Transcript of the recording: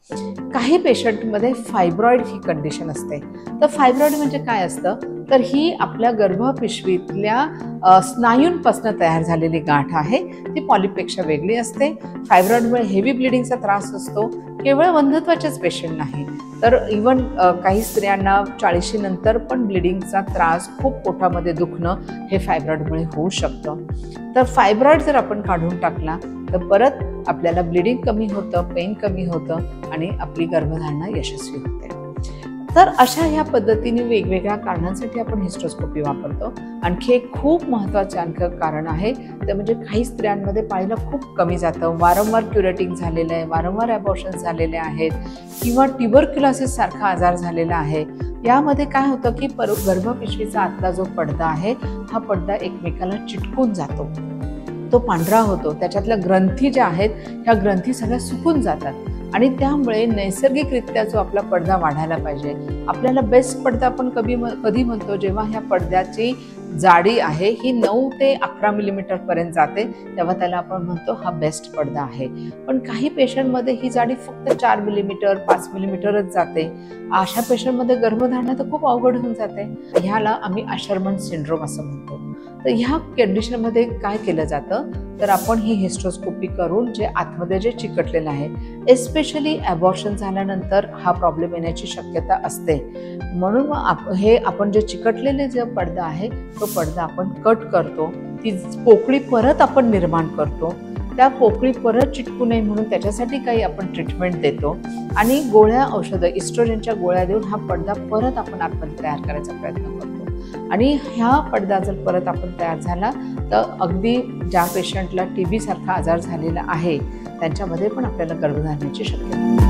काही पेशंटमध्ये फायब्रॉइड ही कंडिशन असते। तर फायब्रॉइड म्हणजे काय असतं, तर ही आपल्या गर्भपिशवीतल्या स्नायूंपासून तयार झालेली गाठ आहे। ती पॉलिपपेक्षा वेगळी असते। फायब्रॉइडमुळे हेवी ब्लिडिंगचा त्रास असतो। केवळ वंध्यत्वाचेच पेशंट नाही, तर इवन काही स्त्रियांना 40 नंतर पण ब्लिडिंगचा त्रास, खूप पोटामध्ये दुखणं हे फायब्रॉइडमुळे होऊ शकतं। तर फायब्रॉइड जर आपण काढून टाकला तर परत आपल्याला ब्लिडिंग कमी होतं, पेन कमी होतं आणि आपली गर्भधारणा यशस्वी होते। तर अशा ह्या पद्धतीने वेगवेगळ्या कारणांसाठी आपण हिस्टेरोस्कोपी वापरतो। आणखी एक खूप महत्त्वाचं कारण आहे ते म्हणजे काही स्त्रियांमध्ये पाळीला खूप कमी जातं, वारंवार क्युरेटिंग झालेलं आहे, वारंवार अबॉर्शन झालेले आहेत किंवा ट्युबरक्युलोसिस सारखा आजार झालेला आहे। यामध्ये काय होतं की गर्भपिशवीचा आतला जो पडदा आहे हा पडदा एकमेकाला चिटकून जातो, तो पांढरा होतो, त्याच्यातल्या ग्रंथी ज्या आहेत ह्या ग्रंथी सगळ्या सुकून जातात आणि त्यामुळे नैसर्गिकरित्या जो आपला पडदा वाढायला पाहिजे, आपल्याला बेस्ट पडदा आपण कधी म्हणतो जेव्हा ह्या पडद्याची जाडी आहे ही 9 ते 11 मिलीमीटर पर्यंत जाते, तेव्हा त्याला आपण म्हणतो हा बेस्ट पडदा आहे। पण काही पेशंटमध्ये ही जाडी फक्त 4 मिलीमीटर 5 मिलीमीटरच जाते। अशा पेशंटमध्ये गर्भधारणा तर खूप अवघड होऊन जाते। ह्याला आम्ही अशरमन सिंड्रोम असं म्हणतो। तर ह्या कंडिशनमध्ये काय केलं जातं, तर आपण ही हिस्टेरोस्कोपी करून जे आतमध्ये जे चिकटलेलं आहे, एस्पेशली अबॉर्शन झाल्यानंतर हा प्रॉब्लेम येण्याची शक्यता असते। म्हणून आपण जे चिकटलेले जे पडदा आहे तो पडदा आपण कट करतो, ती पोकळी परत आपण निर्माण करतो, त्या पोकळी परत चिटकू नये म्हणून त्याच्यासाठी काही आपण ट्रीटमेंट देतो आणि गोळ्या औषधं इस्ट्रोजनच्या गोळ्या देऊन हा पडदा परत आपण आतमध्ये तयार करायचा प्रयत्न करतो। आणि ह्या पडदा जर परत आपण तयार झाला तर अगदी ज्या पेशंटला TB सारखा आजार झालेला आहे त्यांच्यामध्ये पण आपल्याला गर्भधारणेची शक्यता